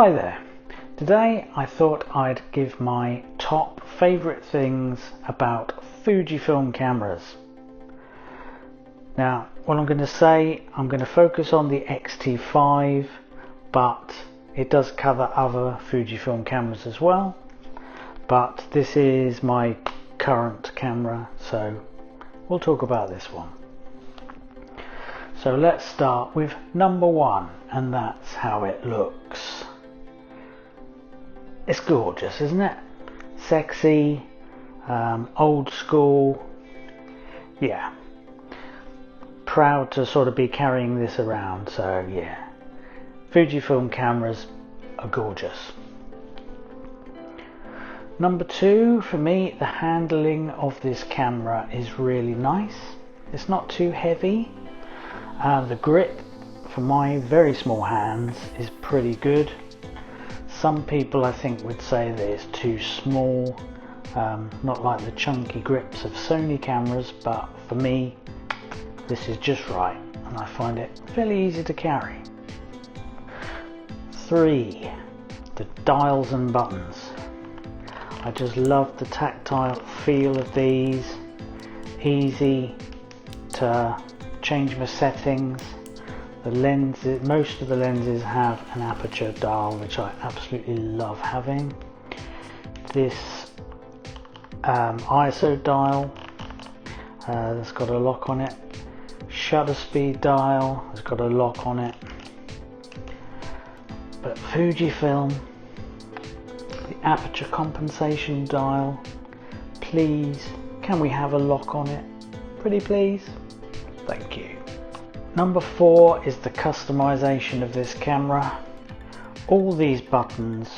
Hi there. Today I thought I'd give my top favourite things about Fujifilm cameras. Now what I'm going to say, I'm going to focus on the X-T5, but it does cover other Fujifilm cameras as well. But this is my current camera, so we'll talk about this one. So let's start with number one, and that's how it looks. It's gorgeous, isn't it? Sexy, old school. Yeah. Proud to sort of be carrying this around, so yeah. Fujifilm cameras are gorgeous. Number two, for me, the handling of this camera is really nice. It's not too heavy. The grip for my very small hands is pretty good. Some people I think would say that it's too small, not like the chunky grips of Sony cameras, but for me this is just right and I find it fairly easy to carry. 3. The dials and buttons. I just love the tactile feel of these, easy to change my settings. The lenses, most of the lenses have an aperture dial, which I absolutely love having. This ISO dial that's got a lock on it. Shutter speed dial has got a lock on it. But Fujifilm, the aperture compensation dial, please, can we have a lock on it? Pretty please? Thank you. Number 4 is the customization of this camera. All these buttons,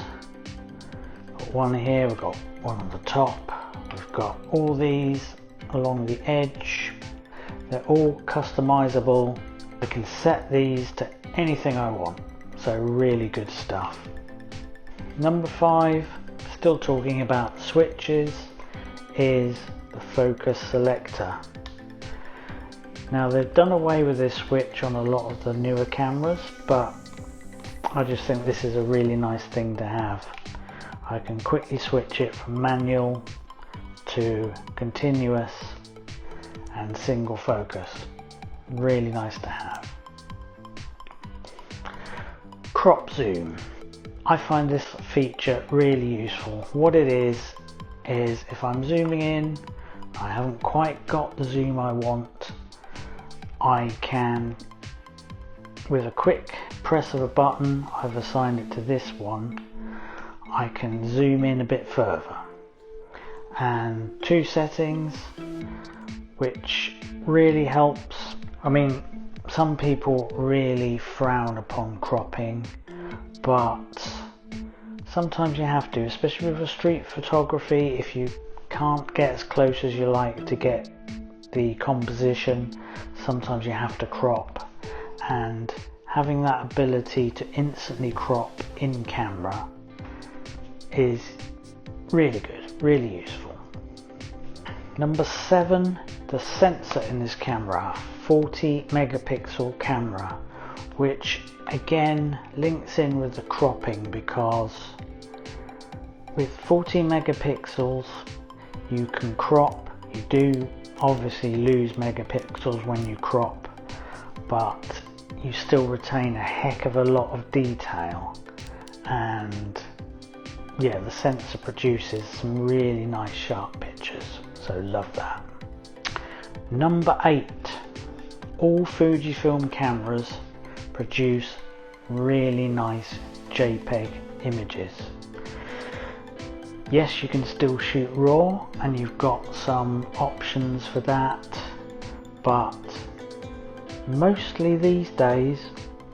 got one here, we've got one on the top, we've got all these along the edge. They're all customizable. I can set these to anything I want, so really good stuff. Number 5, still talking about switches, is the focus selector. Now they've done away with this switch on a lot of the newer cameras, but I just think this is a really nice thing to have. I can quickly switch it from manual to continuous and single focus. Really nice to have. Crop zoom. I find this feature really useful. What it is if I'm zooming in, I haven't quite got the zoom I want, I can, with a quick press of a button, I've assigned it to this one, I can zoom in a bit further. And 2 settings, which really helps. I mean, some people really frown upon cropping, but sometimes you have to, especially with street photography. If you can't get as close as you like to get the composition, sometimes you have to crop, and having that ability to instantly crop in camera is really good, really useful. Number 7, the sensor in this camera, 40 megapixel camera, which again links in with the cropping, because with 40 megapixels you can crop. You do obviously lose megapixels when you crop, but you still retain a heck of a lot of detail, and yeah, the sensor produces some really nice sharp pictures, so love that. Number 8, all Fujifilm cameras produce really nice JPEG images. Yes, you can still shoot RAW, and you've got some options for that, but mostly these days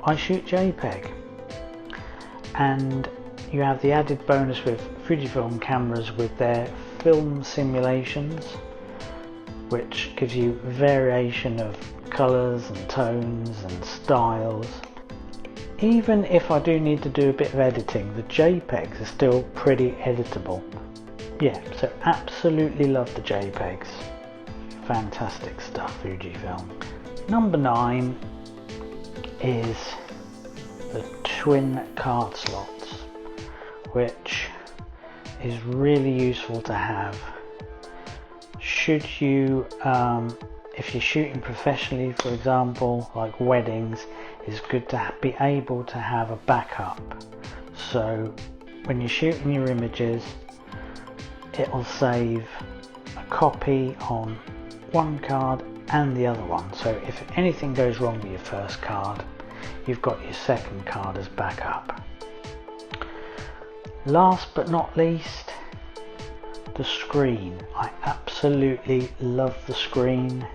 I shoot JPEG. And you have the added bonus with Fujifilm cameras with their film simulations, which gives you variation of colours and tones and styles. Even if I do need to do a bit of editing, the JPEGs are still pretty editable. Yeah, so absolutely love the JPEGs. Fantastic stuff, Fujifilm. Number 9 is the twin card slots. which is really useful to have. Should you, if you're shooting professionally, for example, like weddings, it's good to be able to have a backup. So when you're shooting your images, it'll save a copy on one card and the other one. So if anything goes wrong with your first card, you've got your second card as backup. Last but not least, the screen. I absolutely love the screen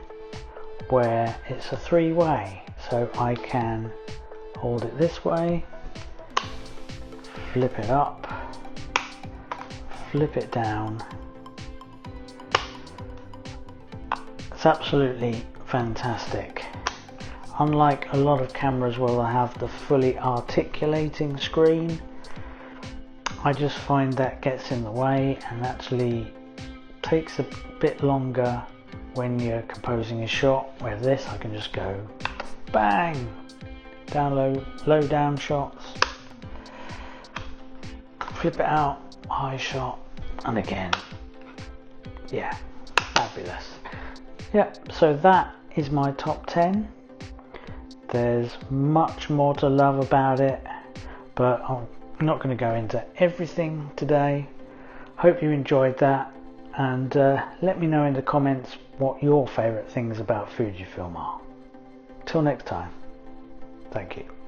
where it's a three-way, so I can hold it this way, flip it up, flip it down. It's absolutely fantastic. Unlike a lot of cameras where they have the fully articulating screen, I just find that gets in the way and actually takes a bit longer when you're composing a shot, where this I can just go bang, down low down shots, flip it out, high shot, and again. Yeah, fabulous. Yep, so that is my top 10. There's much more to love about it, but I'm not going to go into everything today. Hope you enjoyed that, and let me know in the comments what your favourite things about Fujifilm are. Till next time, thank you.